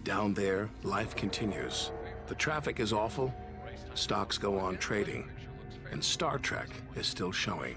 Down there, life continues. The traffic is awful, stocks go on trading, and Star Trek is still showing.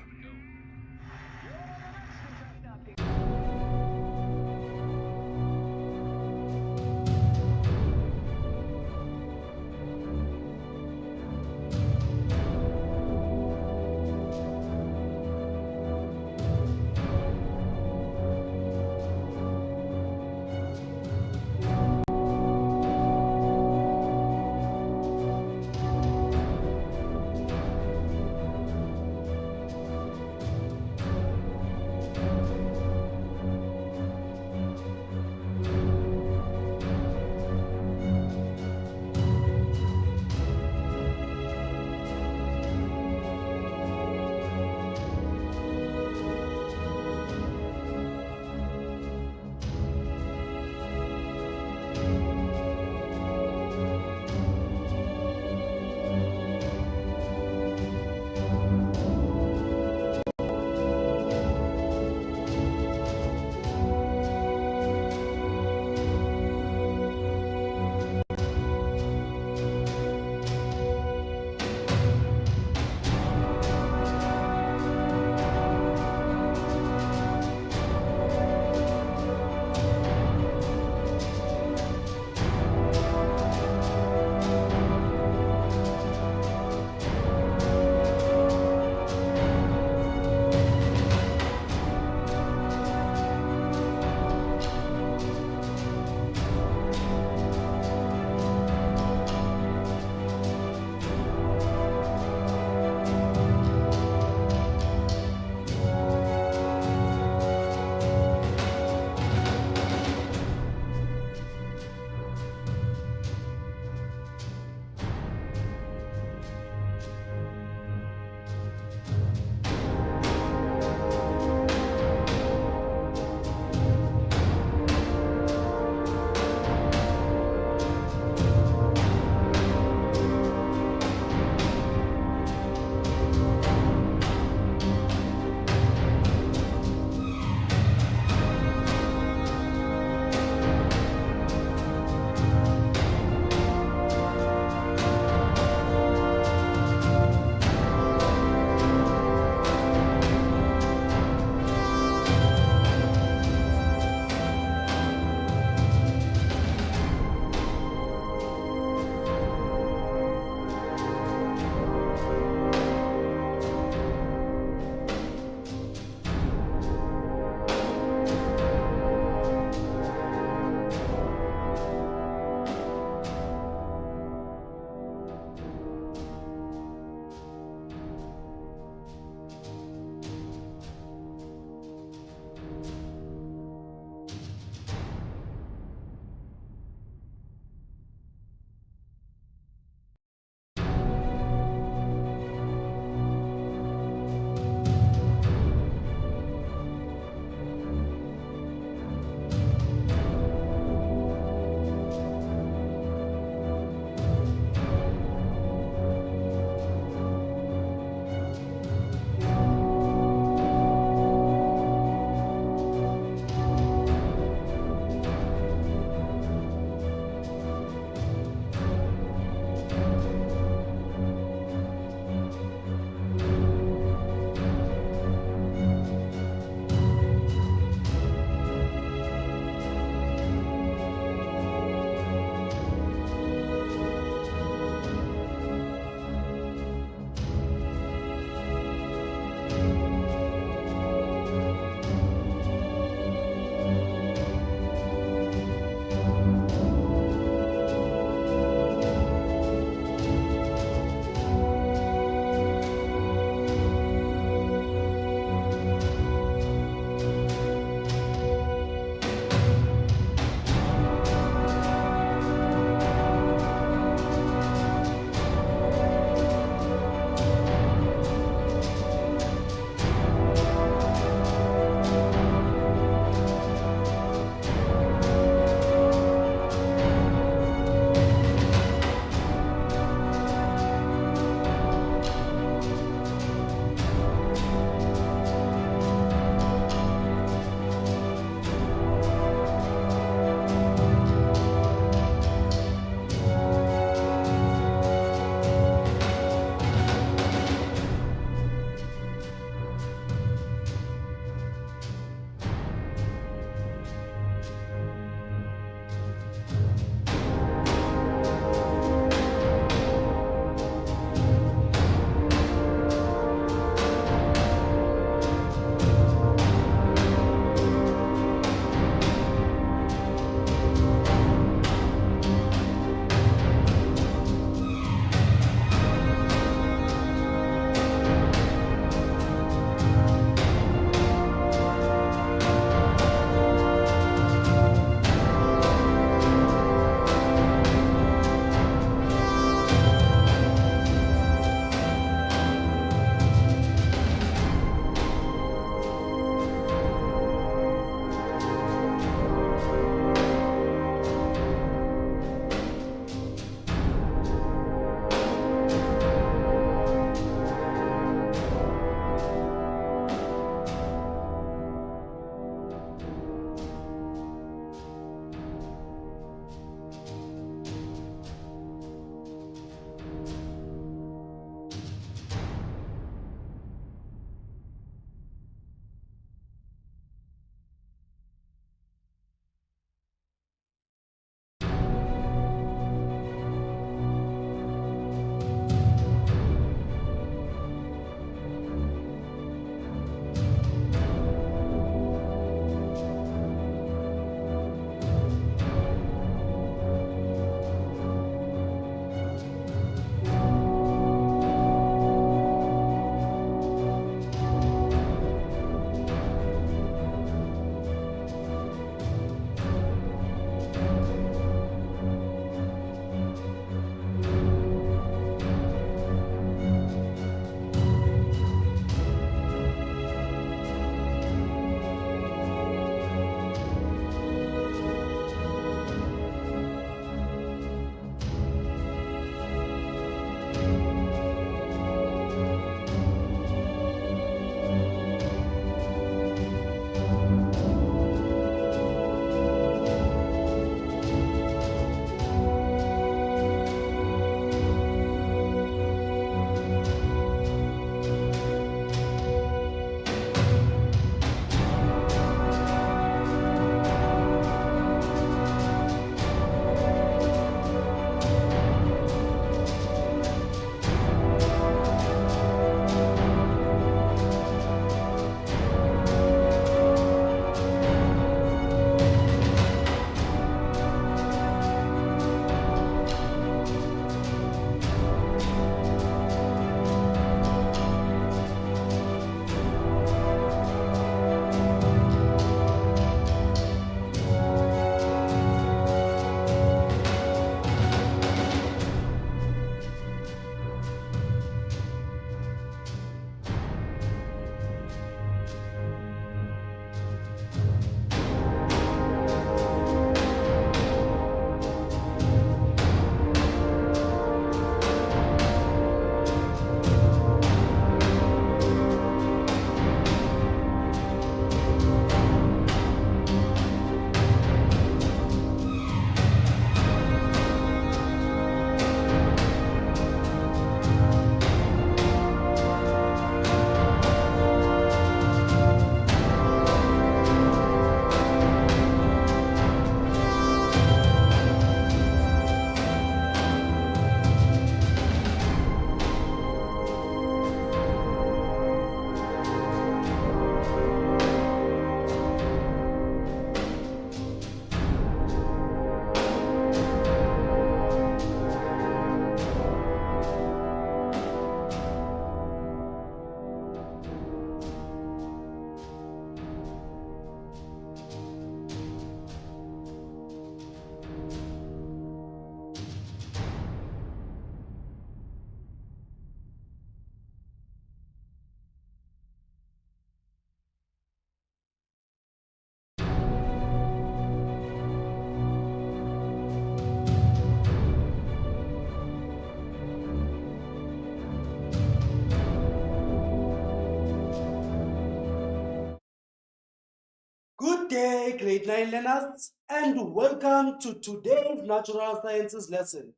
day, grade 9 learners, and welcome to today's Natural Sciences lesson.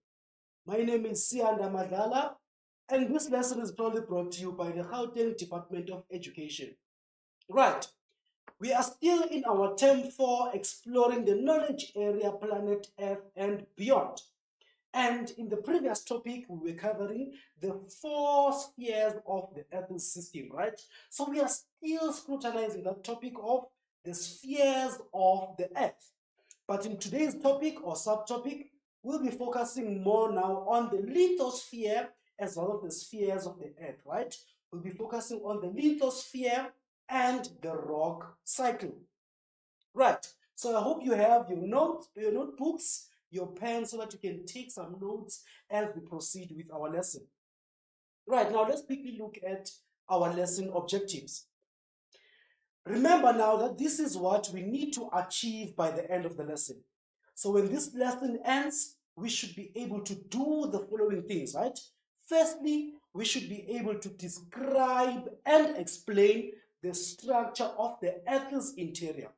My name is Sianda Madlala, and this lesson is proudly brought to you by the Gauteng Department of Education. Right, we are still in our term 4, exploring the knowledge area, planet Earth, and beyond. And in the previous topic, we were covering the 4 spheres of the Earth's system, right? So we are still scrutinizing that topic of the spheres of the Earth. But in today's topic or subtopic, we'll be focusing more now on the lithosphere as well as the spheres of the Earth, right? We'll be focusing on the lithosphere and the rock cycle. Right, so I hope you have your notebooks, your pen, so that you can take some notes as we proceed with our lesson. Right, now let's quickly look at our lesson objectives. Remember now that this is what we need to achieve by the end of the lesson. So when this lesson ends, we should be able to do the following things, right? Firstly, we should be able to describe and explain the structure of the Earth's interior.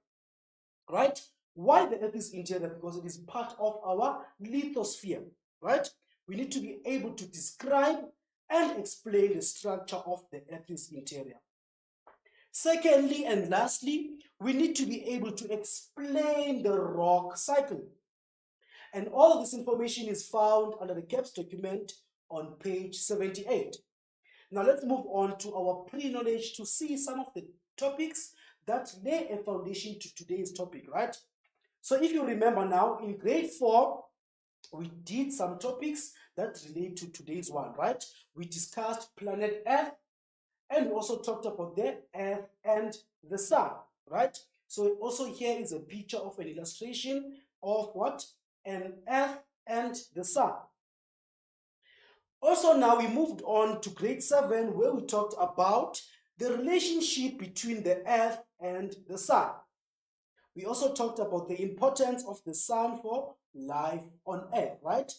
Right? Why the Earth is interior? Because it is part of our lithosphere, right? We need to be able to describe and explain the structure of the Earth's interior. Secondly and lastly, we need to be able to explain the rock cycle. And all of this information is found under the CAPS document on page 78. Now let's move on to our pre-knowledge to see some of the topics that lay a foundation to today's topic, right? So if you remember now, in grade 4, we did some topics that relate to today's one, right? We discussed planet Earth, and we also talked about the Earth and the Sun, right? So also here is a picture of an illustration of what? An Earth and the Sun. Also now we moved on to grade 7, where we talked about the relationship between the Earth and the Sun. We also talked about the importance of the Sun for life on Earth, right?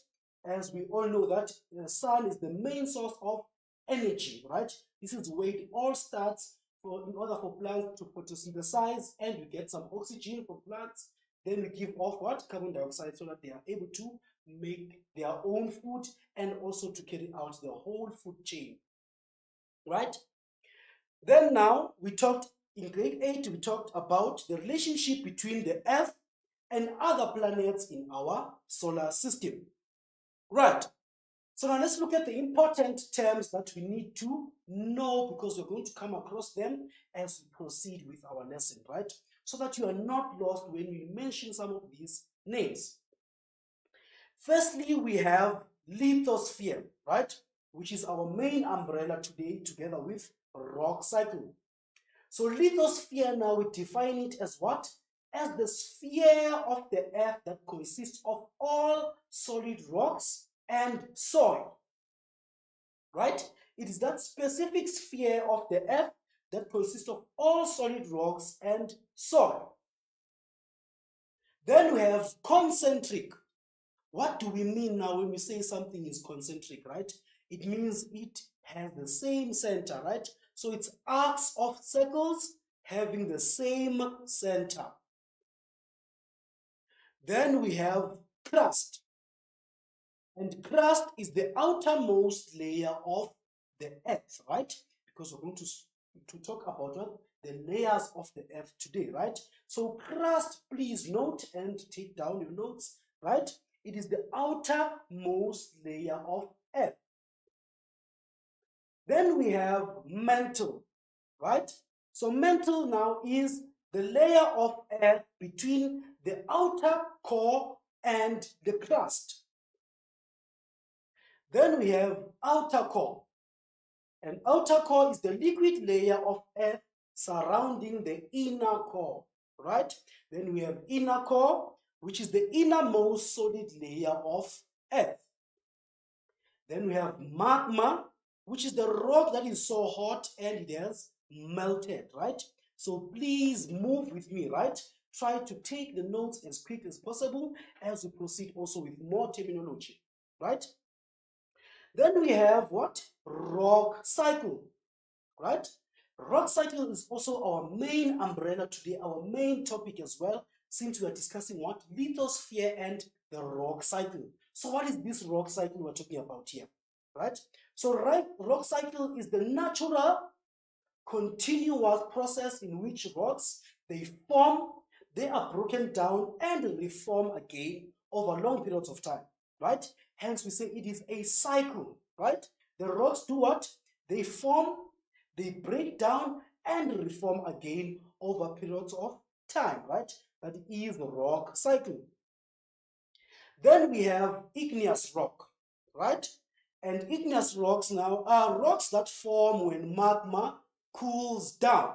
As we all know that the Sun is the main source of energy, right? This is where it all starts in order for plants to photosynthesize, and we get some oxygen from plants. Then we give off what? Carbon dioxide, so that they are able to make their own food and also to carry out the whole food chain, right? Then now we talked in grade 8, we talked about the relationship between the Earth and other planets in our solar system. Right. So now let's look at the important terms that we need to know, because we're going to come across them as we proceed with our lesson, right? So that you are not lost when we mention some of these names. Firstly, we have lithosphere, right? Which is our main umbrella today, together with rock cycle. So lithosphere, now we define it as what? As the sphere of the Earth that consists of all solid rocks and soil, right? It is that specific sphere of the Earth that consists of all solid rocks and soil. Then we have concentric. What do we mean now when we say something is concentric, right? It means it has the same center, right? So it's arcs of circles having the same center. Then we have crust. And crust is the outermost layer of the Earth, right? Because we're going to talk about what? The layers of the Earth today, right? So crust, please note and take down your notes, right? It is the outermost layer of Earth. Then we have mantle, right? So mantle now is the layer of Earth between the outer core and the crust. Then we have outer core. And outer core is the liquid layer of Earth surrounding the inner core, right? Then we have inner core, which is the innermost solid layer of Earth. Then we have magma, which is the rock that is so hot and it has melted, right? So please move with me, right? Try to take the notes as quick as possible as we proceed also with more terminology, right? Then we have what? Rock cycle, right? Rock cycle is also our main umbrella today, our main topic as well, since we are discussing what? Lithosphere and the rock cycle. So what is this rock cycle we're talking about here, right? So rock cycle is the natural continuous process in which rocks, they form, they are broken down and reform again over long periods of time, right? Hence we say it is a cycle, right? The rocks do what? They form, they break down and reform again over periods of time, right? That is the rock cycle. Then we have igneous rock, right? And igneous rocks now are rocks that form when magma cools down.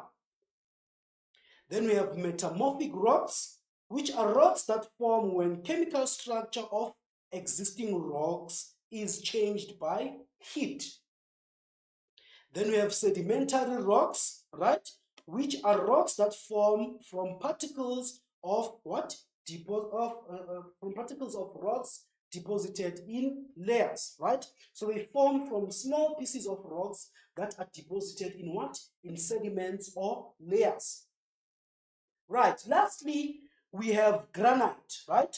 Then we have metamorphic rocks, which are rocks that form when chemical structure of existing rocks is changed by heat. Then we have sedimentary rocks, right? Which are rocks that form from particles of what? From particles of rocks deposited in layers, right? So they form from small pieces of rocks that are deposited in what? In sediments or layers. Right, lastly, we have granite, right?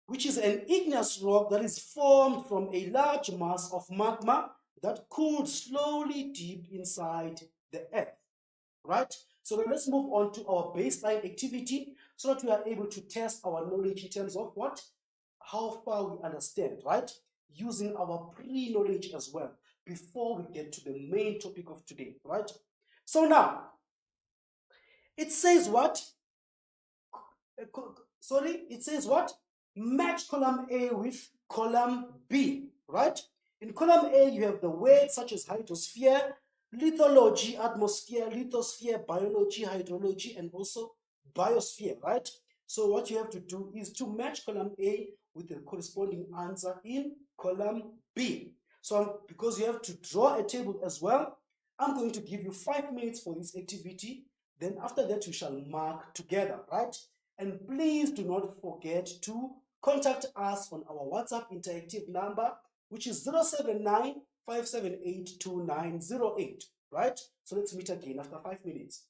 Which is an igneous rock that is formed from a large mass of magma that cooled slowly deep inside the earth, right? So then let's move on to our baseline activity so that we are able to test our knowledge in terms of what? How far we understand, right? Using our pre-knowledge as well before we get to the main topic of today, right? So now, it says what? Sorry, it says what? Match column A with column B, right? In column A, you have the words such as hydrosphere, lithology, atmosphere, lithosphere, biology, hydrology, and also biosphere, right? So what you have to do is to match column A with the corresponding answer in column B. So because you have to draw a table as well, I'm going to give you 5 minutes for this activity. Then after that, we shall mark together, right? And please do not forget to contact us on our WhatsApp interactive number, which is 079 578 2908, right? So let's meet again after 5 minutes.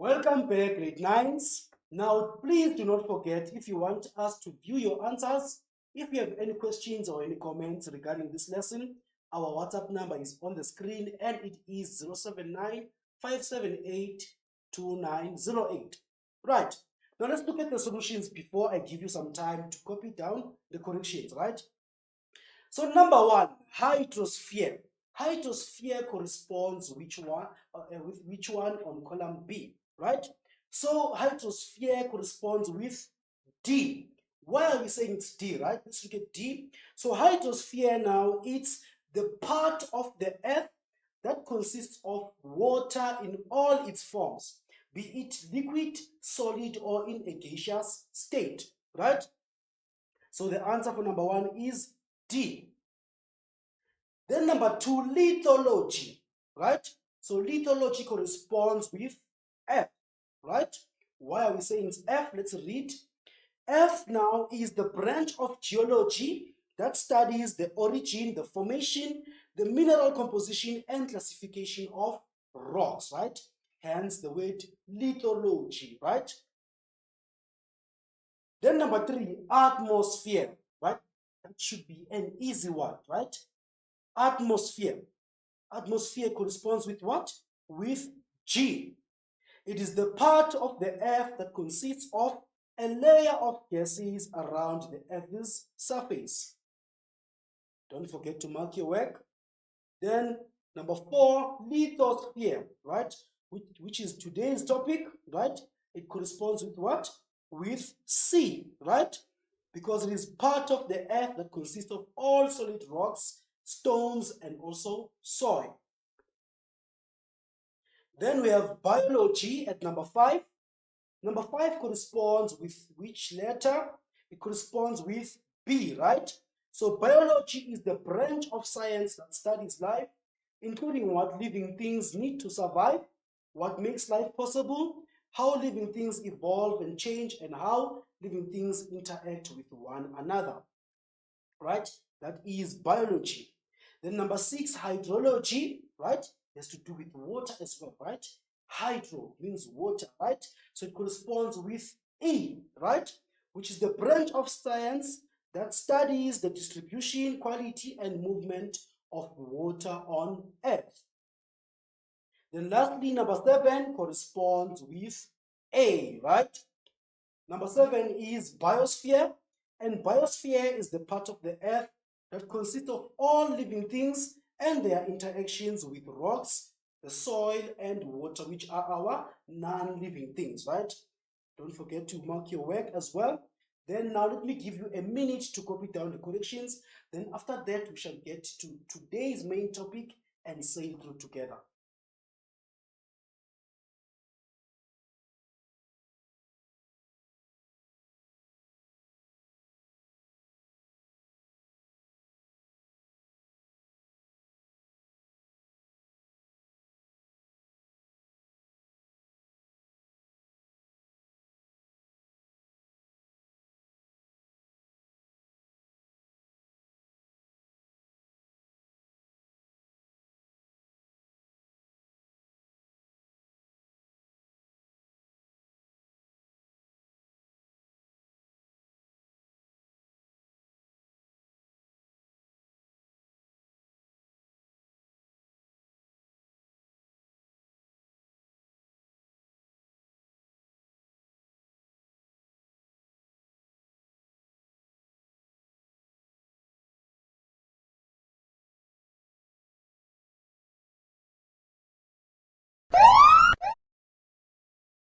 Welcome back, grade 9s. Now, please do not forget, if you want us to view your answers, if you have any questions or any comments regarding this lesson, our WhatsApp number is on the screen and it is 079 578 2908. Right. Now let's look at the solutions before I give you some time to copy down the corrections, right? So number one, hydrosphere. Hydrosphere corresponds with which one on column B, right? So hydrosphere corresponds with D. Why are we saying it's D, right? Let's look at D. So hydrosphere now, it's the part of the earth that consists of water in all its forms, be it liquid, solid, or in a gaseous state, right? So the answer for number one is D. Then number two, lithology, right? So lithology corresponds with F, right? Why are we saying it's F? Let's read. F now is the branch of geology that studies the origin, the formation, the mineral composition, and classification of rocks, right? Hence the word lithology, right? Then number three, atmosphere, right? That should be an easy one, right? Atmosphere. Atmosphere corresponds with what? With G. It is the part of the earth that consists of a layer of gases around the earth's surface. Don't forget to mark your work. Then number four, lithosphere, right? Which is today's topic, right? It corresponds with what? With C, right? Because it is part of the earth that consists of all solid rocks, stones, and also soil. Then we have biology at number five. Number five corresponds with which letter? It corresponds with B, right? So biology is the branch of science that studies life, including what living things need to survive, what makes life possible, how living things evolve and change, and how living things interact with one another, right? That is biology. Then number six, hydrology, right? Has to do with water as well, right? Hydro means water, right? So it corresponds with E, right? Which is the branch of science that studies the distribution, quality, and movement of water on Earth. Then lastly, number seven corresponds with A, right? Number seven is biosphere, and biosphere is the part of the earth that consists of all living things and their interactions with rocks, the soil, and water, which are our non-living things, right? Don't forget to mark your work as well. Then now let me give you a minute to copy down the corrections. Then after that, we shall get to today's main topic and sail through together.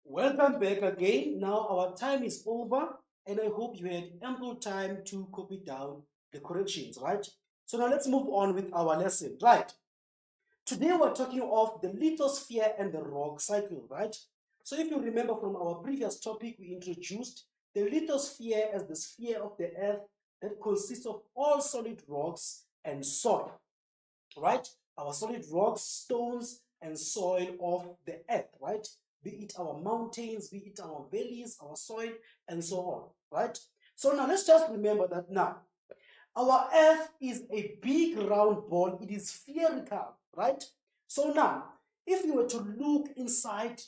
Welcome back again. Now our time is over and I hope you had ample time to copy down the corrections, right? So now let's move on with our lesson, right? Today we're talking of the lithosphere and the rock cycle, right? So if you remember from our previous topic, we introduced the lithosphere as the sphere of the earth that consists of all solid rocks and soil, right? Our solid rocks, stones, and soil of the earth, right? Be it our mountains, be it our valleys, our soil, and so on, right? So now let's just remember that now our earth is a big round ball, it is spherical, right? So now, if you were to look inside,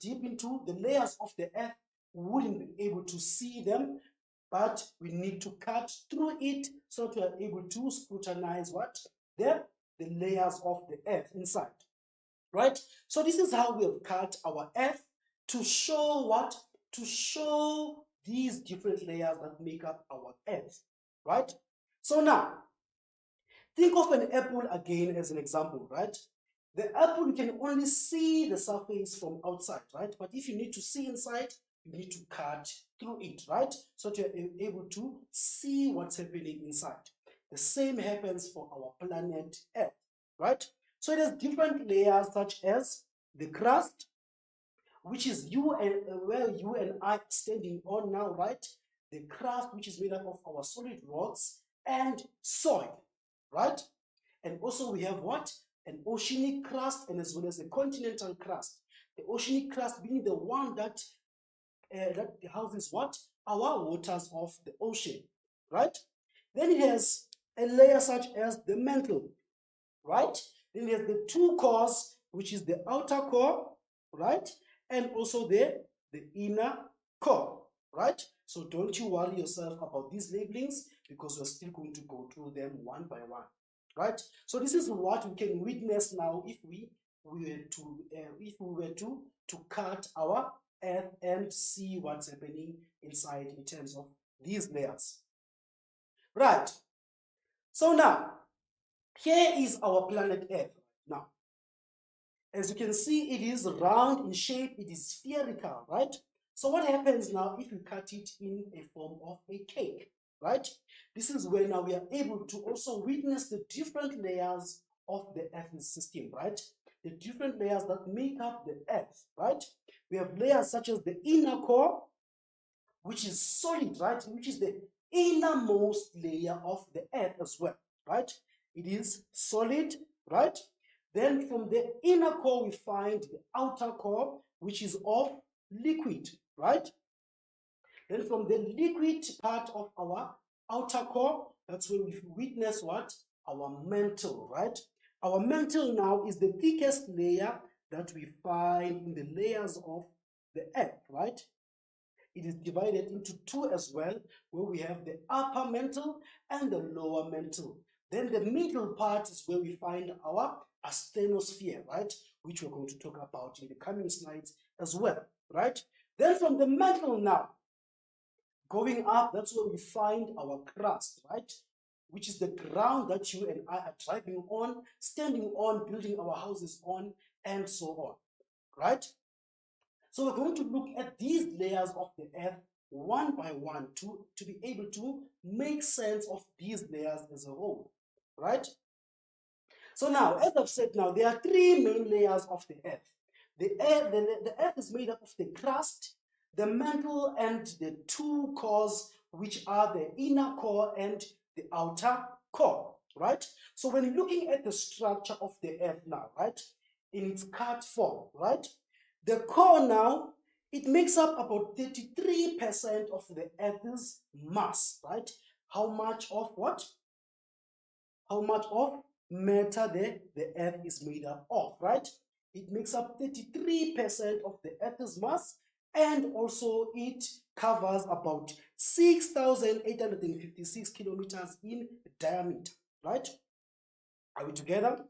deep into the layers of the earth, we wouldn't be able to see them, but we need to cut through it so that we are able to scrutinize what? The layers of the earth inside, right? So this is how we have cut our earth to show what? To show these different layers that make up our earth, right? So now, think of an apple again as an example, right? The apple, you can only see the surface from outside, right? But if you need to see inside, you need to cut through it, right? So that you're able to see what's happening inside. The same happens for our planet Earth, right? So it has different layers such as the crust, which is you and where you and I are standing on now, right? The crust, which is made up of our solid rocks and soil, right? And also we have what? An oceanic crust and as well as a continental crust. The oceanic crust being the one that houses what? Our waters of the ocean, right? Then it has a layer such as the mantle, right? Then there's the two cores, which is the outer core, right? And also the inner core, right? So don't you worry yourself about these labelings because we're still going to go through them one by one, right? So this is what we can witness now if we were to cut our earth and see what's happening inside in terms of these layers, right? So now, here is our planet Earth. Now, as you can see, it is round in shape, it is spherical, right? So what happens now if we cut it in a form of a cake, right? This is where now we are able to also witness the different layers of the Earth system, right? The different layers that make up the Earth, right? We have layers such as the inner core, which is solid, right? Which is the innermost layer of the Earth as well, right? It is solid, right? Then from the inner core, we find the outer core, which is of liquid, right? Then from the liquid part of our outer core, that's where we witness what? Our mantle, right? Our mantle now is the thickest layer that we find in the layers of the earth, right? It is divided into two as well, where we have the upper mantle and the lower mantle. Then the middle part is where we find our asthenosphere, right? Which we're going to talk about in the coming slides as well, right? Then from the mantle now, going up, that's where we find our crust, right? Which is the ground that you and I are driving on, standing on, building our houses on, and so on, right? So we're going to look at these layers of the earth one by one to be able to make sense of these layers as a whole, right? So now, as I've said now, there are three main layers of the earth. The earth is made up of the crust, the mantle, and the two cores, which are the inner core and the outer core, right? So when looking at the structure of the earth now, right, in its cut form, right, the core now, it makes up about 33% of the Earth's mass, right? How much of what? How much of matter the Earth is made up of, right? It makes up 33% of the Earth's mass, and also it covers about 6,856 kilometers in diameter, right? Are we together?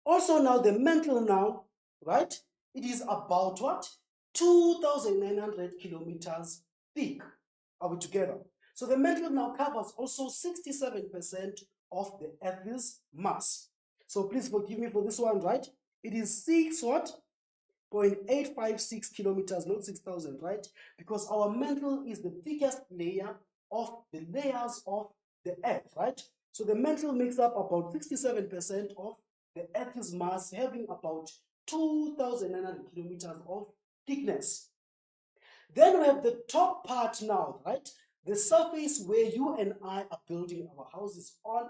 Also now the mantle now, right? It is about what? 2,900 kilometers thick. Are we together? So the mantle now covers also 67% of the Earth's mass. So please forgive me for this one, right? It is 6 what? 0.856 kilometers, not 6,000, right? Because our mantle is the thickest layer of the layers of the Earth, right? So the mantle makes up about 67% of the Earth's mass, having about 2,900 kilometers of thickness. Then we have the top part now, right? The surface where you and I are building our houses on,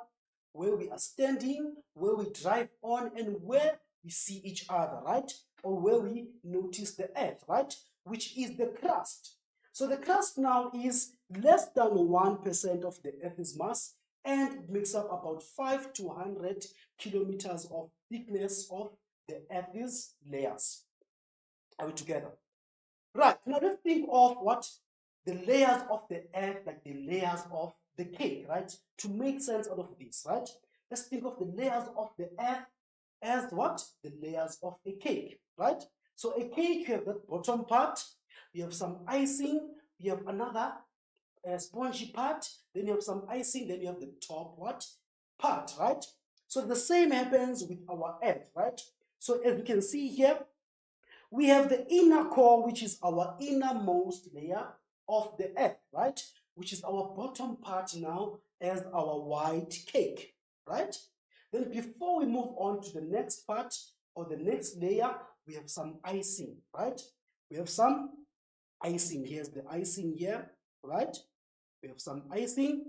where we are standing, where we drive on, and where we see each other, right? Or where we notice the earth, right? Which is the crust. So the crust now is less than 1% of the Earth's mass, and it makes up about 5 to 100 kilometers of thickness of the Earth's layers. Are we together? Right, now let's think of what the layers of the earth, like the layers of the cake, right? To make sense out of this, right? Let's think of the layers of the earth as what? The layers of a cake, right? So a cake, you have the bottom part, you have some icing, you have another spongy part, then you have some icing, then you have the top what? Part, right? So the same happens with our earth, right? So as we can see here, we have the inner core, which is our innermost layer of the earth, right? Which is our bottom part now as our white cake, right? Then before we move on to the next part or the next layer, we have some icing, right? We have some icing. Here's the icing here, right? We have some icing.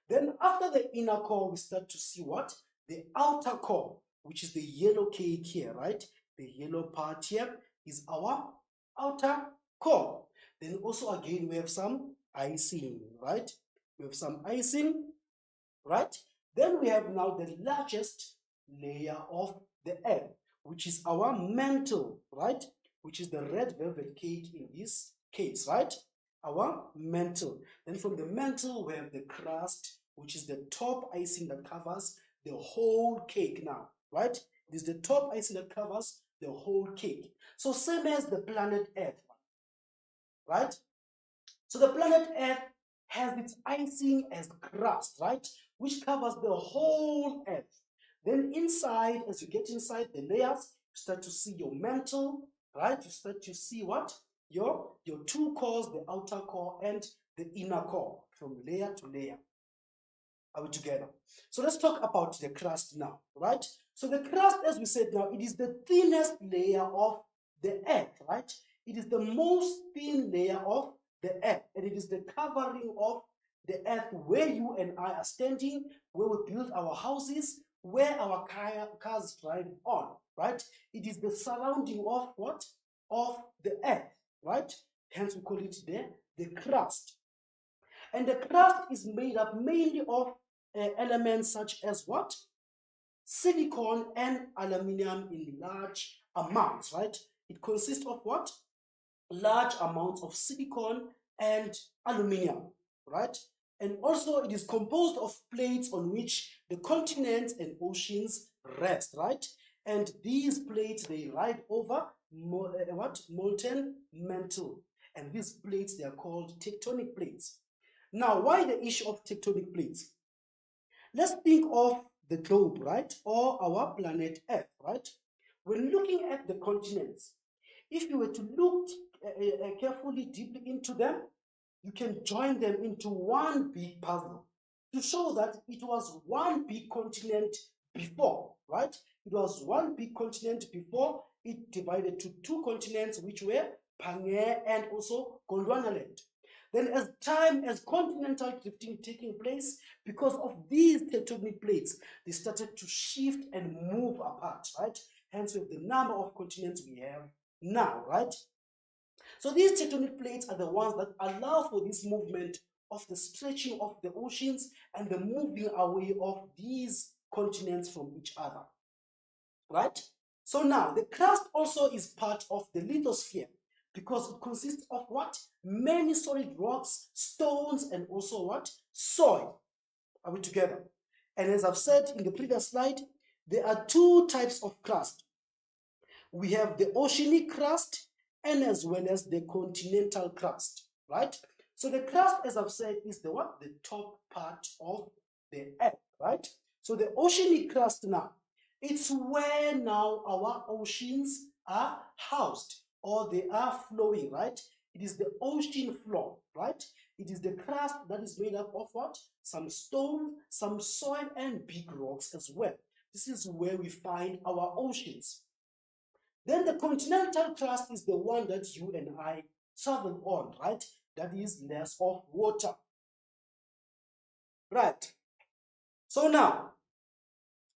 Then after the inner core, we start to see what? The outer core, which is the yellow cake here, right? The yellow part here is our outer core. Then also again, we have some icing, right? We have some icing, right? Then we have now the largest layer of the earth, which is our mantle, right? Which is the red velvet cake in this case, right? Our mantle. Then from the mantle, we have the crust, which is the top icing that covers the whole cake now, right? It is the top icing that covers the whole cake. So same as the planet Earth, right? So the planet Earth has its icing as crust, right? Which covers the whole Earth. Then inside, as you get inside the layers, you start to see your mantle, right? You start to see what? Your two cores, the outer core and the inner core, from layer to layer. Are we together? So let's talk about the crust now, right? So the crust, as we said now, it is the thinnest layer of the earth, right? It is the most thin layer of the earth, and it is the covering of the earth where you and I are standing, where we build our houses, where our cars drive on, right? It is the surrounding of what? Of the earth, right? Hence we call it the crust. And the crust is made up mainly of elements such as what? Silicon and aluminum in large amounts, right? It consists of what? Large amounts of silicon and aluminum, right? And also it is composed of plates on which the continents and oceans rest, right? And these plates, they ride over molten metal. And these plates, they are called tectonic plates. Now, why the issue of tectonic plates? Let's think of the globe, right? Or our planet Earth, right? When looking at the continents, if you were to look carefully, deeply into them, you can join them into one big puzzle to show that it was one big continent before, right? It was one big continent before it divided to two continents, which were Pangaea and also Gondwanaland. Then as continental drifting taking place, because of these tectonic plates, they started to shift and move apart, right? Hence, with the number of continents we have now, right? So these tectonic plates are the ones that allow for this movement of the stretching of the oceans and the moving away of these continents from each other, right? So now, the crust also is part of the lithosphere because it consists of what? Many solid rocks, stones, and also what? Soil. Are we together? And as I've said in the previous slide, there are two types of crust. We have the oceanic crust and as well as the continental crust, right? So the crust, as I've said, is the what? The top part of the earth, right? So the oceanic crust now, it's where now our oceans are housed or they are flowing, right? It is the ocean floor, right? It is the crust that is made up of what? Some stone, some soil, and big rocks as well. This is where we find our oceans. Then the continental crust is the one that you and I travel on, right? That is less of water. Right. So now,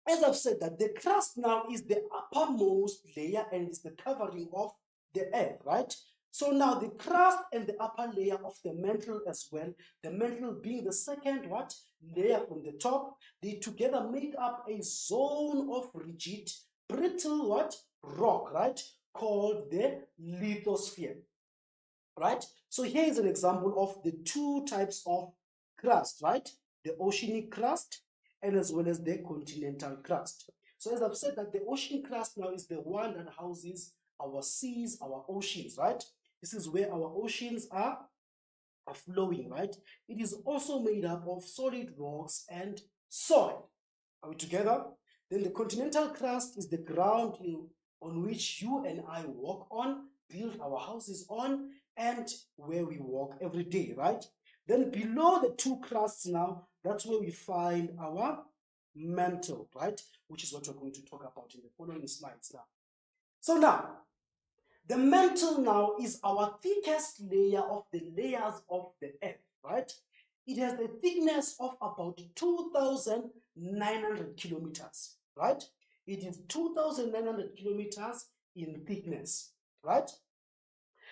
as I've said that the crust now is the uppermost layer and is the covering of the earth, right? So now the crust and the upper layer of the mantle as well, the mantle being the second what? Layer from the top, they together make up a zone of rigid, brittle what? Rock, right? called the lithosphere, right? So here is an example of the two types of crust, right? The oceanic crust and as well as the continental crust. So as I've said, that the ocean crust now is the one that houses our seas, our oceans, right? This is where our oceans are flowing, right? It is also made up of solid rocks and soil. Are we together? Then the continental crust is the ground on which you and I walk on, build our houses on, and where we walk every day, right? Then below the two crusts now, that's where we find our mantle, right? Which is what we're going to talk about in the following slides now. So now, the mantle now is our thickest layer of the layers of the earth, right? It has the thickness of about 2,900 kilometers, right? It is 2,900 kilometers in thickness, right?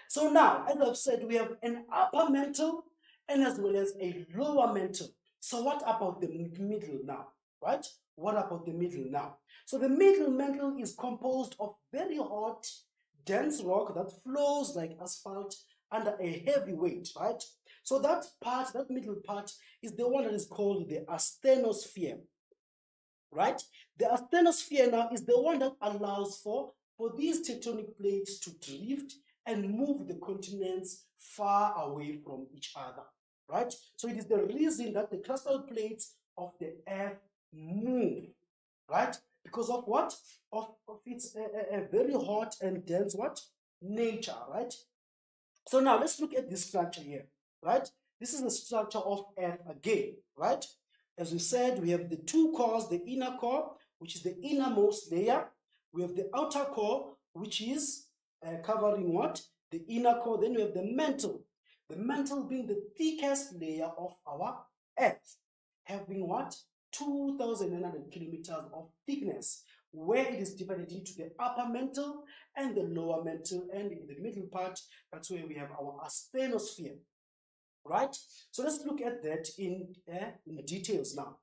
So now, as I've said, we have an upper mantle and as well as a lower mantle. So what about the middle now, right? What about the middle now? So the middle mantle is composed of very hot, dense rock that flows like asphalt under a heavy weight, right? So that part, that middle part, is the one that is called the asthenosphere, right? The asthenosphere now is the one that allows for these tectonic plates to drift and move the continents far away from each other, right? So it is the reason that the crustal plates of the earth move, right? Because of what? Of its a very hot and dense what? Nature, right? So now let's look at this structure here, right? This is the structure of Earth again, right? As we said, we have the two cores, the inner core, which is the innermost layer. We have the outer core, which is covering what? The inner core. Then we have the mantle. The mantle being the thickest layer of our Earth, having what? 2,900 kilometers of thickness, where it is divided into the upper mantle and the lower mantle, and in the middle part, that's where we have our asthenosphere, right? So let's look at that in details now.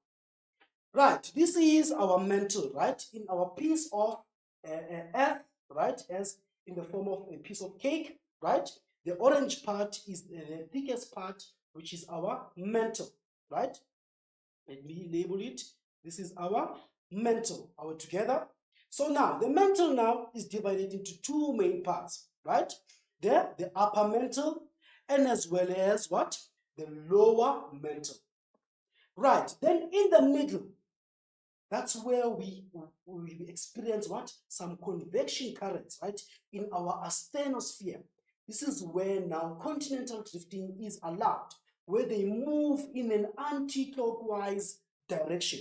Right, this is our mantle, right? In our piece of earth, right? As in the form of a piece of cake, right? The orange part is the thickest part, which is our mantle, right? Let me label it. This is our mantle. Are we together? So now, the mantle now is divided into two main parts, right? There, the upper mantle, and as well as what? The lower mantle. Right, then in the middle, that's where we experience what? Some convection currents, right? In our asthenosphere. This is where now continental drifting is allowed, where they move in an anti-clockwise direction,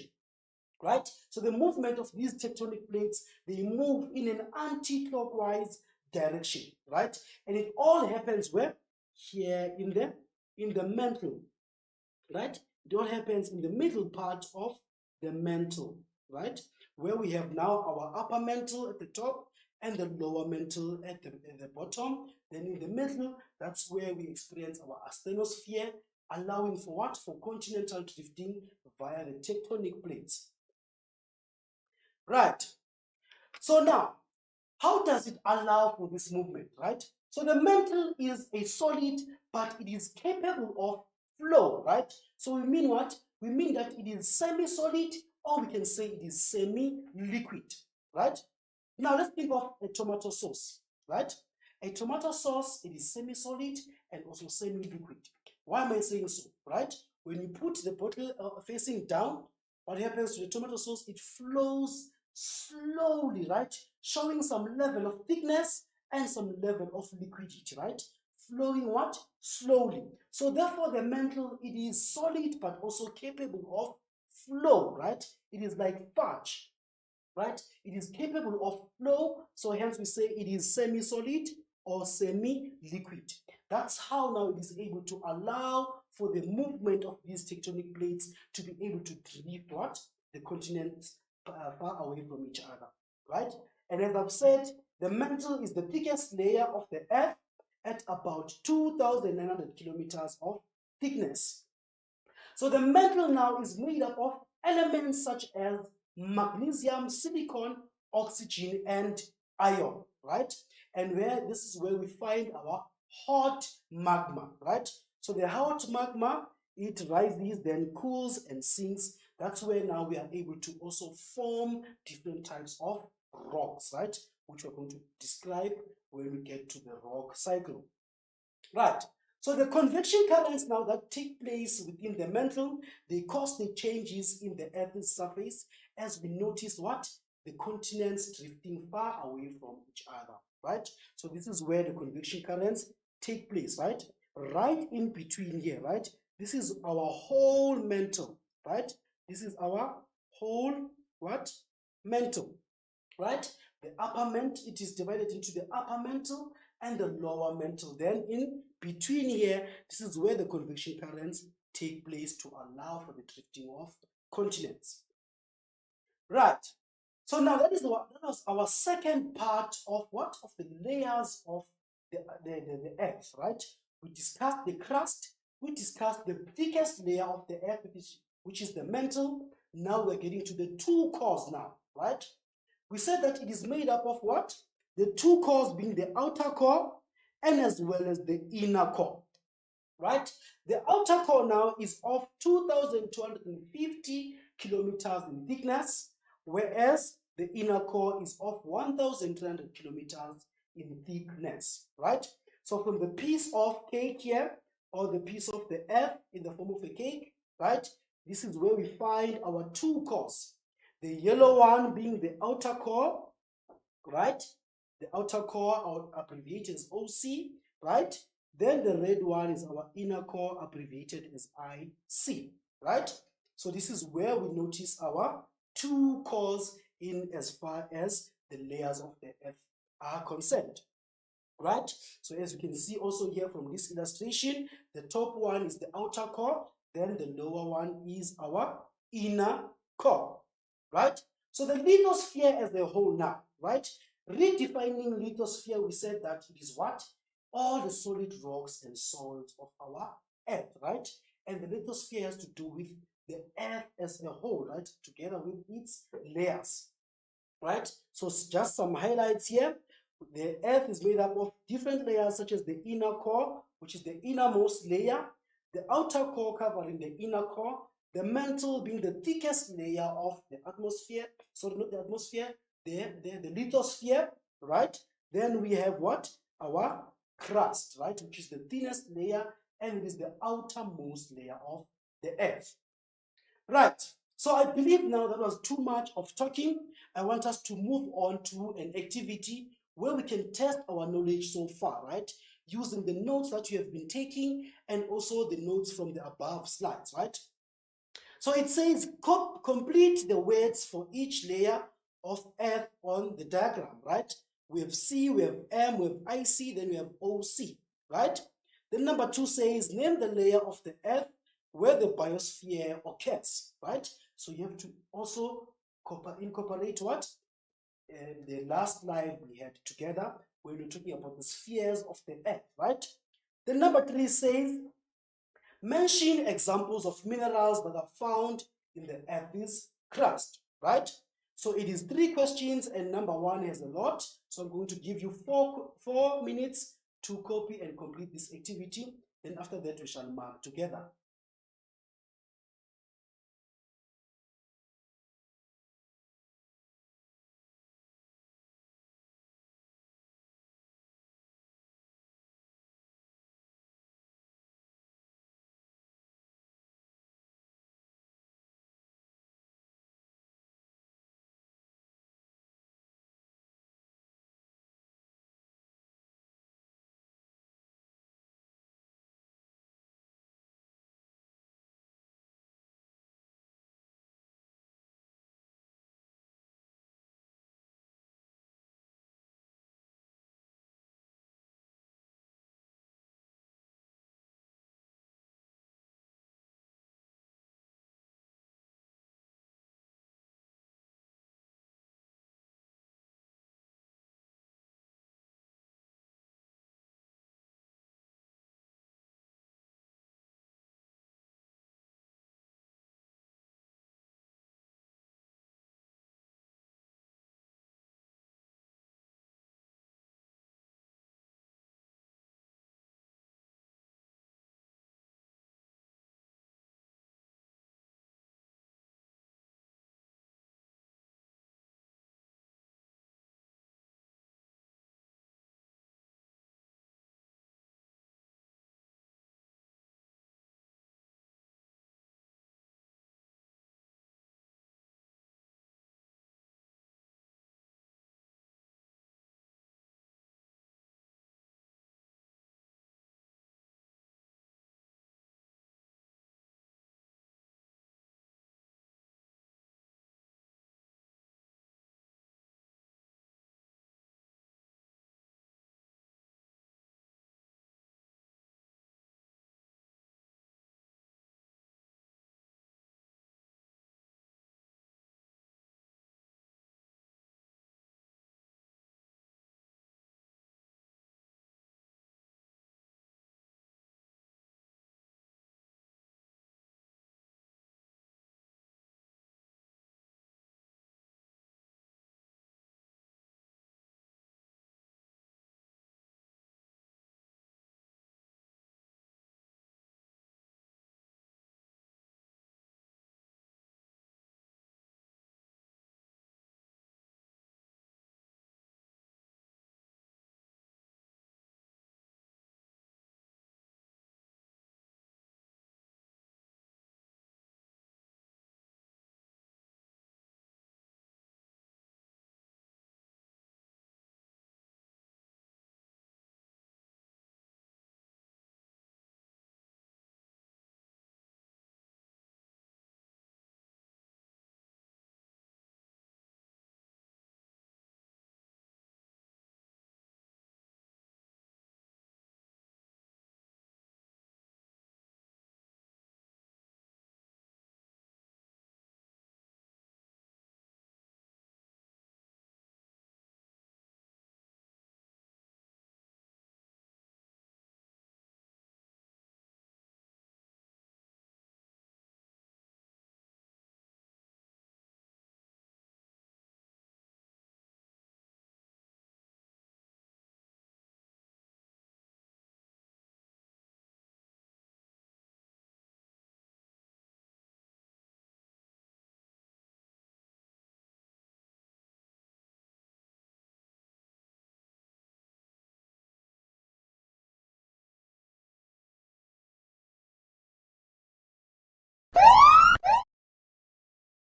right? So the movement of these tectonic plates, they move in an anti-clockwise direction, right? And it all happens where? Here in the mantle, right? It all happens in the middle part of the mantle, right? Where we have now our upper mantle at the top and the lower mantle at the bottom. Then in the middle, that's where we experience our asthenosphere, allowing for what? For continental drifting via the tectonic plates. Right. So now, how does it allow for this movement, right? So the mantle is a solid, but it is capable of flow, right? So we mean what? We mean that it is semi-solid, or we can say it is semi-liquid, right? Now let's think of a tomato sauce, right? A tomato sauce, it is semi-solid and also semi-liquid. Why am I saying so, right? When you put the bottle facing down, what happens to the tomato sauce? It flows slowly, right? Showing some level of thickness and some level of liquidity, right? Flowing what? Slowly. So therefore the mantle, it is solid but also capable of flow, right? It is like fudge, right? It is capable of flow, so hence we say it is semi-solid or semi-liquid. That's how now it is able to allow for the movement of these tectonic plates to be able to drift what? The continents far away from each other, right? And as I've said, the mantle is the thickest layer of the earth at about 2,900 kilometers of thickness. So the mantle now is made up of elements such as magnesium, silicon, oxygen, and iron, right? and this is where we find our hot magma, right? So the hot magma, it rises, then cools and sinks. That's where now we are able to also form different types of rocks, right? Which we're going to describe when we get to the rock cycle. Right. So the convection currents now that take place within the mantle, they cause the changes in the Earth's surface as we notice what? The continents drifting far away from each other, right? So this is where the convection currents take place, right? Right in between here, right? This is our whole mantle, right? This is our whole what? Mantle, right? The upper mantle, it is divided into the upper mantle and the lower mantle. Then in between here, this is where the convection currents take place to allow for the drifting of continents. Right. So now that was our second part of what? Of the layers of the earth, right? We discussed the crust, we discussed the thickest layer of the earth, which is the mantle. Now we're getting to the two cores now, right? We said that it is made up of what? The two cores being the outer core and as well as the inner core, right? The outer core now is of 2,250 kilometers in thickness, whereas the inner core is of 1,300 kilometers in thickness, right? So from the piece of cake here, or the piece of the earth in the form of a cake, right? This is where we find our two cores. The yellow one being the outer core, right? The outer core, our abbreviated as OC, right? Then the red one is our inner core, abbreviated as IC, right? So this is where we notice our two cores in as far as the layers of the earth are concerned, right? So as you can see also here from this illustration, the top one is the outer core, then the lower one is our inner core, right? So the lithosphere as a whole now, right? Redefining lithosphere, we said that it is what? All the solid rocks and soils of our earth, right? And the lithosphere has to do with the earth as a whole, right? Together with its layers, right? So just some highlights here. The earth is made up of different layers, such as the inner core, which is the innermost layer, the outer core covering the inner core, the mantle being the thickest layer of the atmosphere, sorry, not the atmosphere, the lithosphere, right? Then we have what? Our crust, right? Which is the thinnest layer, and it is the outermost layer of the earth. Right. So I believe now that was too much of talking. I want us to move on to an activity where we can test our knowledge so far, right? Using the notes that you have been taking and also the notes from the above slides, right? So it says complete the words for each layer of earth on the diagram, right? We have C, we have M, we have IC, then we have OC, right? Then number 2 says name the layer of the earth where the biosphere occurs, right? So you have to also incorporate what? The last slide we had together when we're talking about the spheres of the earth, right? Then number 3 says mention examples of minerals that are found in the Earth's crust, right? So it is 3 questions and number 1 has a lot. So I'm going to give you 4 minutes to copy and complete this activity. Then after that, we shall mark together.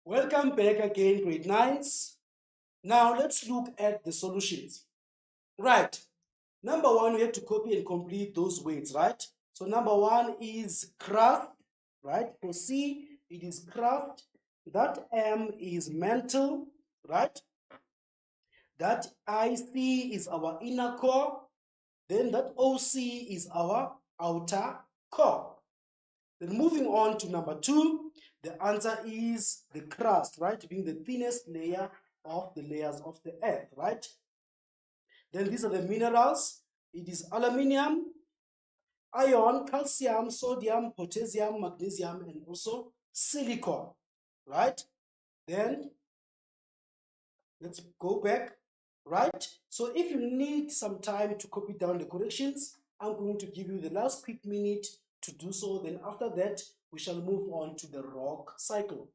Welcome back again, grade 9s. Now let's look at the solutions. Right. Number one, we have to copy and complete those words, right? So number one is craft, right? For C, it is craft. That M is mental, right? That IC is our inner core. Then that OC is our outer core. Then moving on to number two, the answer is the crust, right? Being the thinnest layer of the layers of the earth, right? Then these are the minerals. It is aluminium, iron, calcium, sodium, potassium, magnesium, and also silicon, right? Then let's go back, right? So if you need some time to copy down the corrections, I'm going to give you the last quick minute to do so. Then after that, we shall move on to the rock cycle.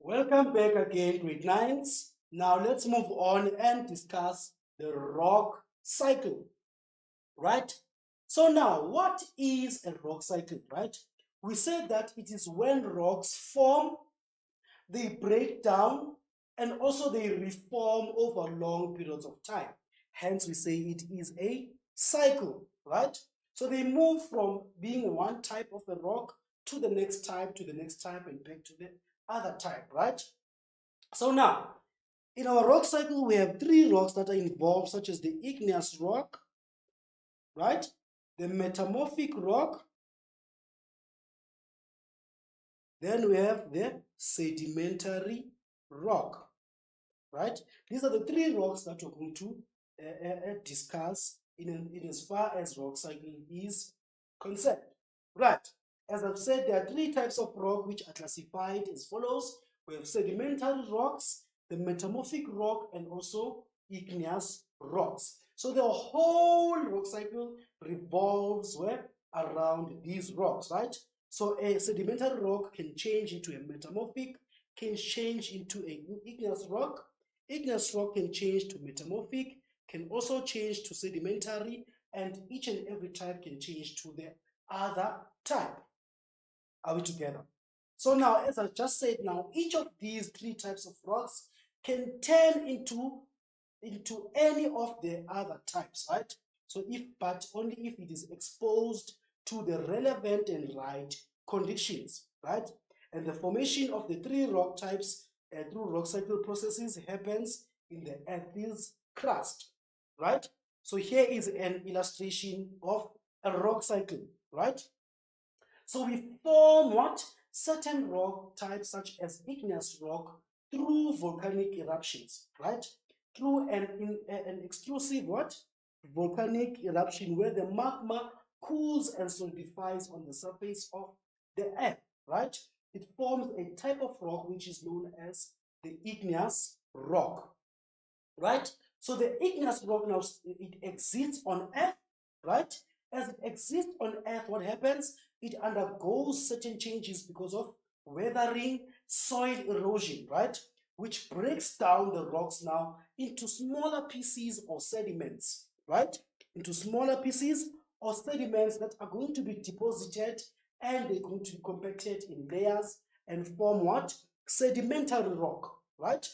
Welcome back again, grade 9s. Now let's move on and discuss the rock cycle, right? So now, what is a rock cycle, right? We said that it is when rocks form, they break down, and also they reform over long periods of time. Hence, we say it is a cycle, right? So they move from being one type of a rock to the next type, to the next type, and back to the other type, right? So now, in our rock cycle, we have three rocks that are involved, such as the igneous rock, right? The metamorphic rock. Then we have the sedimentary rock, right? These are the three rocks that we're going to discuss in as far as rock cycle is concerned, right? As I've said, there are three types of rock which are classified as follows. We have sedimentary rocks, the metamorphic rock, and also igneous rocks. So the whole rock cycle revolves around these rocks, right? So a sedimentary rock can change into a metamorphic, can change into an igneous rock. Igneous rock can change to metamorphic, can also change to sedimentary, and each and every type can change to the other type. Are we together? So now, as I just said, now each of these three types of rocks can turn into any of the other types, right? So but only if it is exposed to the relevant and right conditions, right? And the formation of the three rock types through rock cycle processes happens in the Earth's crust, right? So here is an illustration of a rock cycle, right? So we form what? Certain rock types such as igneous rock through volcanic eruptions, right? Through an exclusive what? Volcanic eruption where the magma cools and solidifies on the surface of the earth, right? It forms a type of rock which is known as the igneous rock, right? So the igneous rock now, it exists on earth, right? As it exists on earth, what happens? It undergoes certain changes because of weathering, soil erosion, right? Which breaks down the rocks now into smaller pieces or sediments, right? Into smaller pieces or sediments that are going to be deposited and they're going to be compacted in layers and form what? Sedimentary rock, right?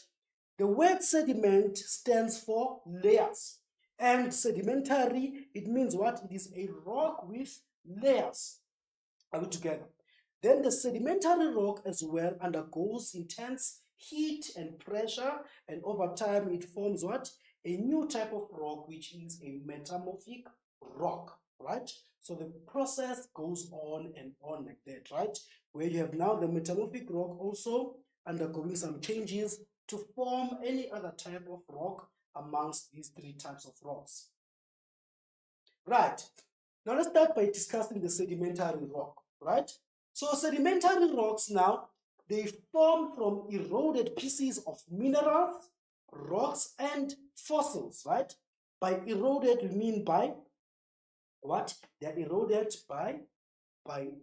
The word sediment stands for layers. And sedimentary, it means what? It is a rock with layers. Are we together? Then the sedimentary rock as well undergoes intense heat and pressure, and over time it forms what? A new type of rock, which is a metamorphic rock, right? So the process goes on and on like that, right? Where you have now the metamorphic rock also undergoing some changes to form any other type of rock amongst these three types of rocks. Right. Now let's start by discussing the sedimentary rock, right? So sedimentary rocks now, they form from eroded pieces of minerals, rocks, and fossils, right? By eroded, we mean by what? They're eroded by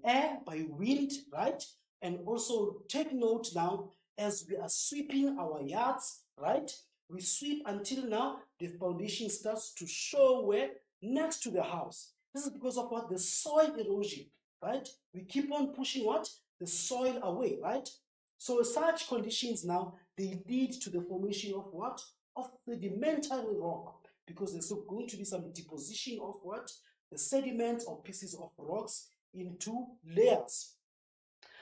air, by wind, right? And also take note now, as we are sweeping our yards, right? We sweep until now the foundation starts to show where next to the house. This is because of what? The soil erosion, right? We keep on pushing what? The soil away, right? So such conditions now, they lead to the formation of what? Of sedimentary rock, because there's going to be some deposition of what? The sediments or pieces of rocks into layers.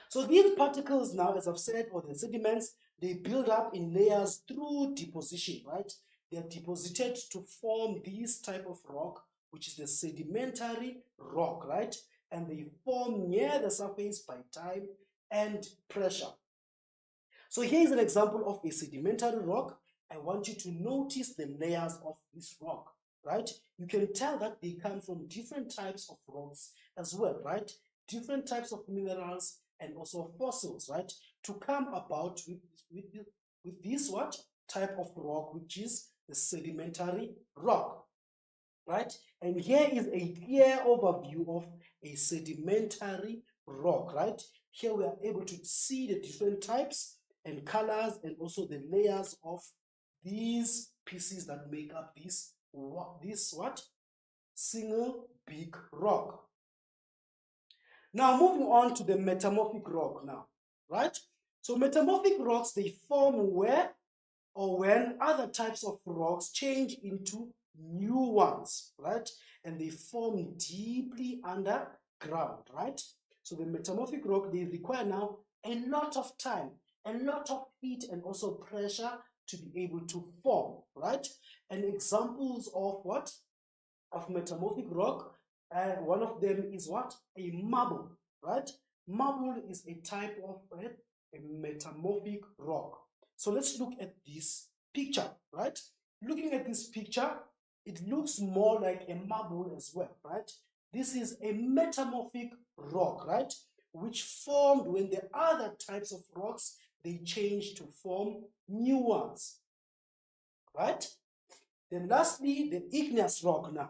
So these particles now, as I've said, or the sediments, they build up in layers through deposition, right? They are deposited to form this type of rock, which is the sedimentary rock, right? And they form near the surface by time and pressure. So here is an example of a sedimentary rock. I want you to notice the layers of this rock, right? You can tell that they come from different types of rocks as well, right? Different types of minerals and also fossils, right? To come about with this what? Type of rock, which is the sedimentary rock, right? And here is a clear overview of a sedimentary rock, right? Here we are able to see the different types and colors and also the layers of these pieces that make up this what? Single big rock. Now moving on to the metamorphic rock now, right? So metamorphic rocks, they form where or when other types of rocks change into new ones, right? And they form deeply underground, right? So the metamorphic rock, they require now a lot of time, a lot of heat, and also pressure to be able to form, right? And examples of what? Of metamorphic rock, one of them is what? A marble, right? Marble is a type of a metamorphic rock. So let's look at this picture, right? Looking at this picture, it looks more like a marble as well, right? This is a metamorphic rock, right? Which formed when the other types of rocks, they change to form new ones, right? Then lastly, the igneous rock now.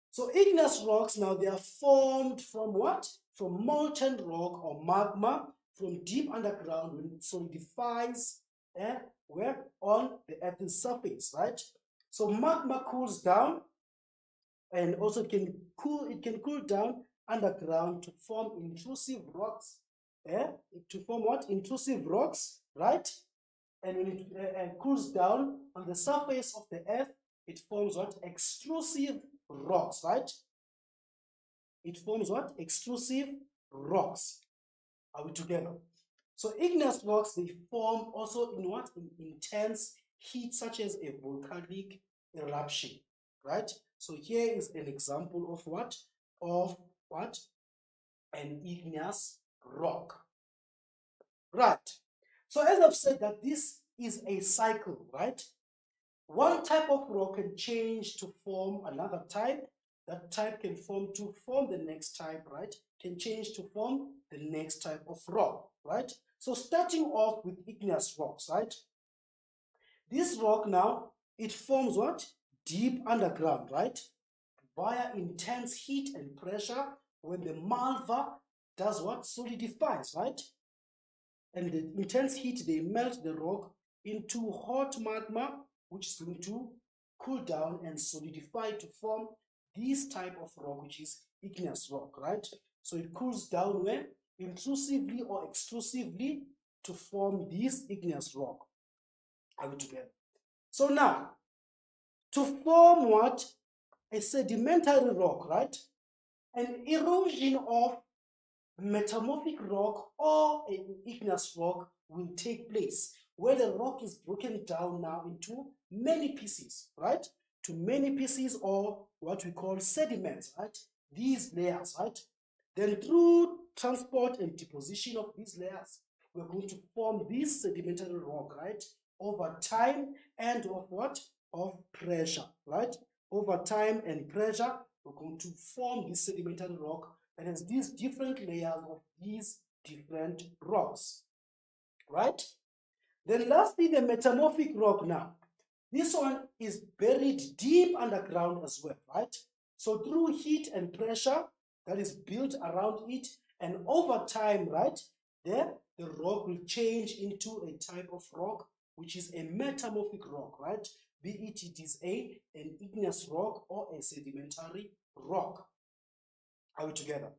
So igneous rocks now, they are formed from what? From molten rock or magma from deep underground when it solidifies where? On the Earth's surface, right? So magma cools down, and also it can cool down underground to form intrusive rocks. To form what? Intrusive rocks, right? And when it cools down on the surface of the Earth, it forms what? Extrusive rocks, right? It forms what? Extrusive rocks. Are we together? So igneous rocks, they form also in what? In intense heat, such as a volcanic eruption, right? So here is an example of what? Of what? An igneous rock. Right. So as I've said that this is a cycle, right? One type of rock can change to form another type. That type can form to form the next type, right? Can change to form the next type of rock, right? So starting off with igneous rocks, right? This rock now, it forms what? Deep underground, right? Via intense heat and pressure when the malva does what? Solidifies, right? And the intense heat, they melt the rock into hot magma, which is going to cool down and solidify to form this type of rock, which is igneous rock, right? So it cools down when? Intrusively or extrusively to form this igneous rock. Are we together? So now, to form what? A sedimentary rock, right? An erosion of metamorphic rock or an igneous rock will take place, where the rock is broken down now into many pieces, right? To many pieces, or what we call sediments, right? These layers, right? Then through transport and deposition of these layers, we're going to form this sedimentary rock, right? Over time and of what? Of pressure, right? Over time and pressure, we're going to form this sedimentary rock that has these different layers of these different rocks, right? Then lastly, the metamorphic rock now. This one is buried deep underground as well, right? So through heat and pressure that is built around it, and over time, right, there the rock will change into a type of rock which is a metamorphic rock, right? Be it is an igneous rock or a sedimentary rock. Are we together?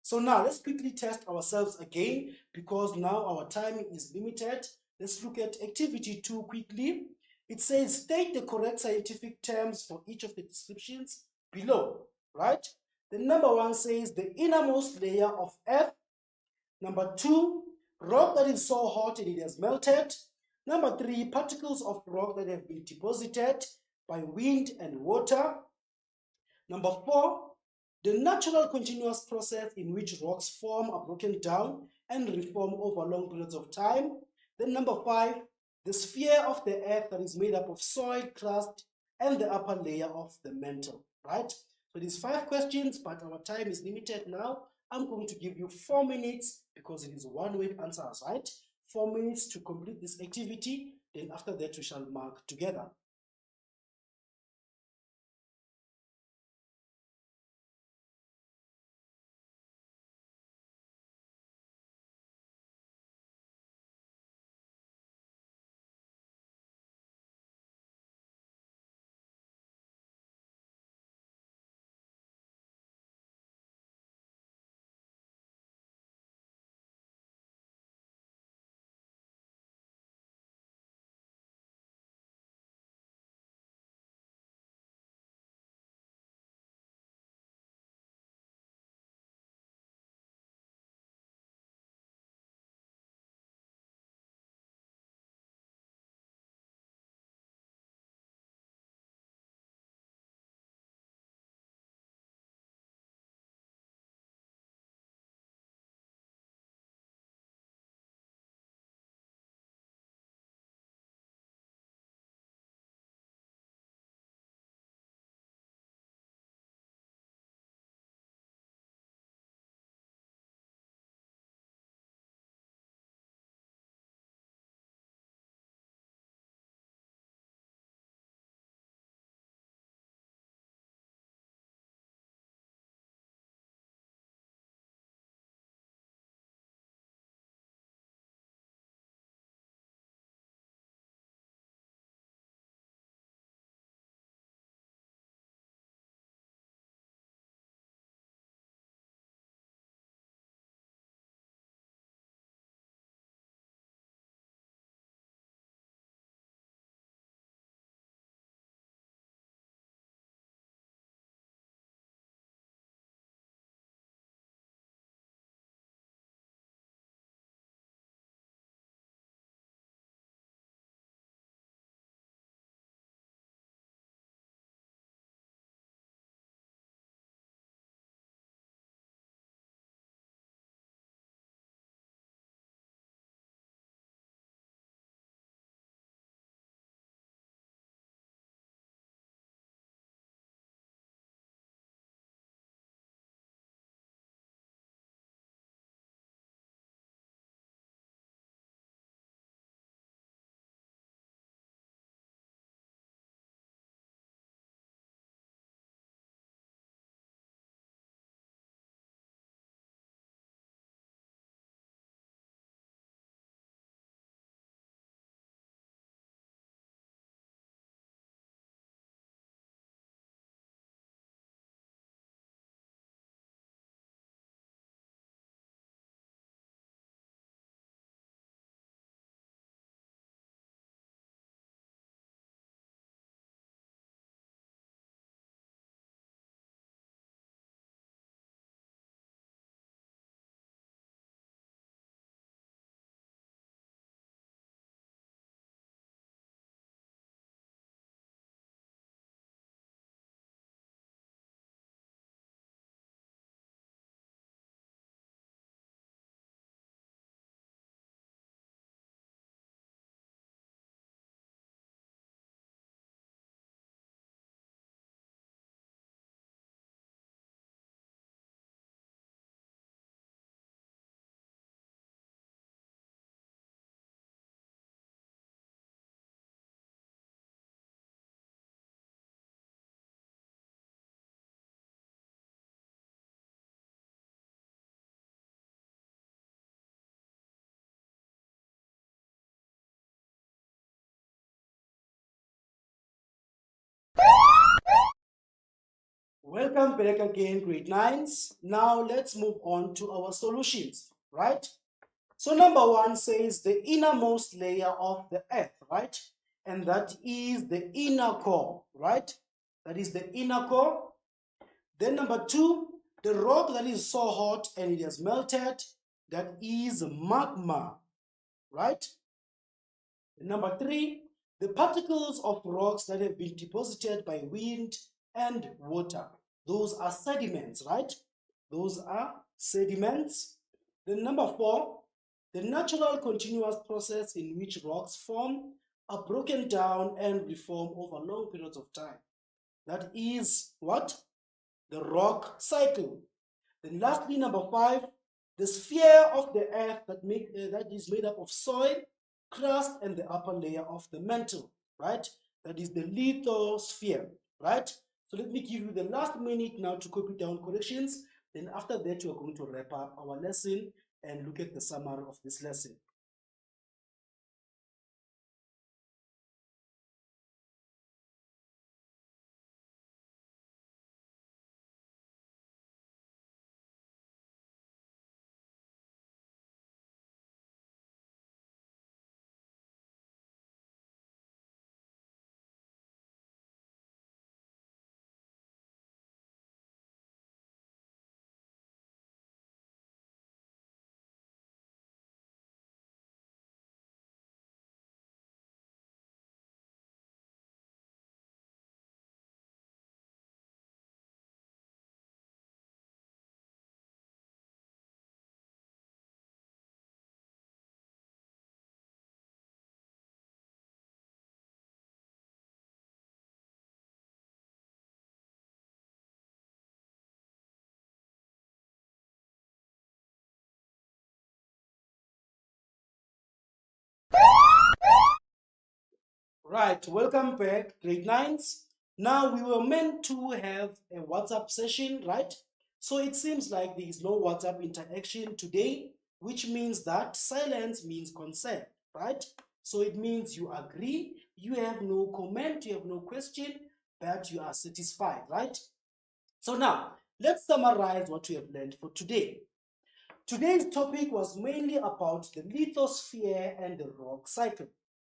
So now let's quickly test ourselves again, because now our time is limited. Let's look at activity 2 quickly. It says state the correct scientific terms for each of the descriptions below, right? The number 1 says the innermost layer of earth. Number 2, rock that is so hot and it has melted. Number 3, particles of rock that have been deposited by wind and water. Number 4, the natural continuous process in which rocks form are broken down and reform over long periods of time. Then number 5, the sphere of the earth that is made up of soil, crust, and the upper layer of the mantle, right? So these 5 questions, but our time is limited now. I'm going to give you 4 minutes because it is one-word answers, right? 4 minutes to complete this activity. Then after that, we shall mark together. Welcome back again, grade 9s. Now let's move on to our solutions, right? So number 1 says the innermost layer of the earth, right? And that is the inner core, right? That is the inner core. Then number 2, the rock that is so hot and it has melted, that is magma, right? And number 3, the particles of rocks that have been deposited by wind and water. Those are sediments, right? Those are sediments. Then number 4, the natural continuous process in which rocks form, are broken down and reform over long periods of time. That is what? The rock cycle. Then lastly, number 5, the sphere of the earth that is made up of soil, crust, and the upper layer of the mantle, right? That is the lithosphere, right? So let me give you the last minute now to copy down corrections. Then after that, we are going to wrap up our lesson and look at the summary of this lesson. Right, welcome back, grade 9s. Now we were meant to have a WhatsApp session, right? So it seems like there is no WhatsApp interaction today, which means that silence means consent, right? So it means you agree, you have no comment, you have no question, but you are satisfied, right? So now, let's summarize what we have learned for today. Today's topic was mainly about the lithosphere and the rock cycle,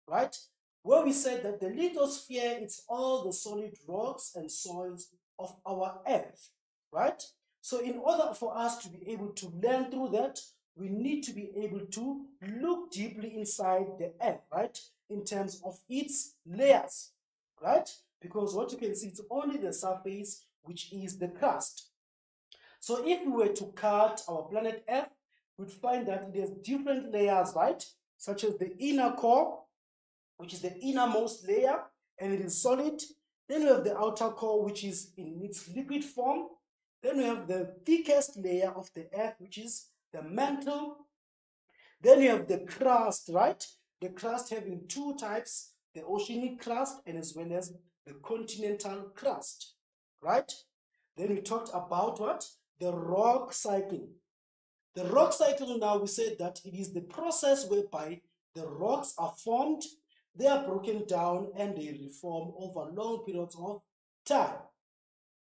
right? Where we said that the lithosphere is all the solid rocks and soils of our earth, right? So in order for us to be able to learn through that, we need to be able to look deeply inside the earth, right? In terms of its layers, right? Because what you can see, it's only the surface, which is the crust. So if we were to cut our planet Earth, we'd find that it has different layers, right? Such as the inner core, which is the innermost layer, and it is solid. Then we have the outer core, which is in its liquid form. Then we have the thickest layer of the Earth, which is the mantle. Then you have the crust, right? The crust having two types, the oceanic crust and as well as the continental crust, right? Then we talked about what? The rock cycle. The rock cycle, now we said that it is the process whereby the rocks are formed, they are broken down, and they reform over long periods of time,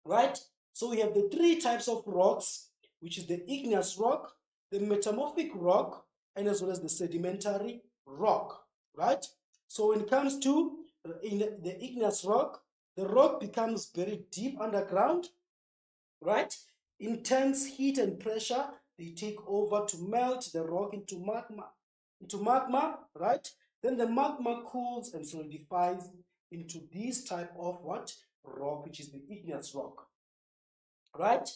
right? So we have the three types of rocks, which is the igneous rock, the metamorphic rock, and as well as the sedimentary rock, right? So when it comes to in the igneous rock, the rock becomes buried deep underground, right? Intense heat and pressure, they take over to melt the rock into magma, right? Then the magma cools and solidifies into this type of what? Rock, which is the igneous rock, right?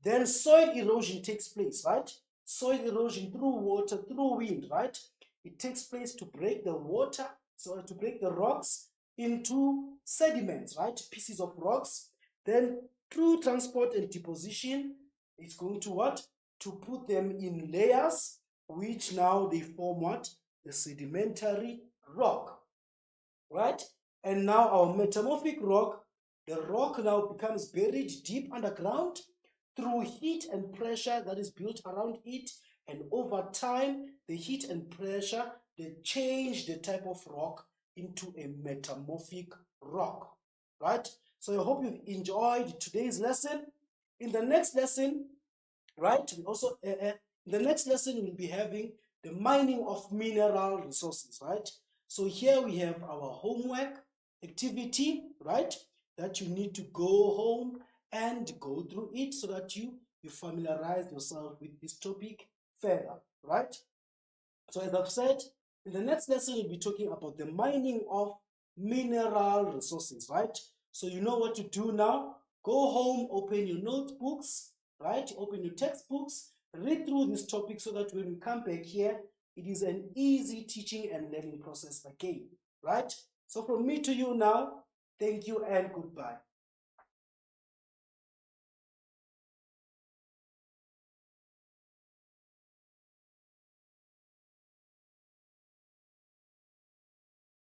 Then soil erosion takes place, right? Soil erosion through water, through wind, right? It takes place to break the water, so to break the rocks into sediments, right? Pieces of rocks. Then through transport and deposition, it's going to what? To put them in layers, which now they form what? The sedimentary rock, right? And now our metamorphic rock, the rock now becomes buried deep underground through heat and pressure that is built around it. And over time, the heat and pressure, they change the type of rock into a metamorphic rock, right? So I hope you've enjoyed today's lesson. In the next lesson, right, in the next lesson we'll be having the mining of mineral resources, right? So here we have our homework activity, right, that you need to go home and go through it so that you familiarize yourself with this topic further, right? So as I've said, in the next lesson, we'll be talking about the mining of mineral resources, right? So you know what to do now. Go home, open your notebooks, right? Open your textbooks, read through this topic so that when we come back here, it is an easy teaching and learning process again, right? So from me to you now, thank you and goodbye.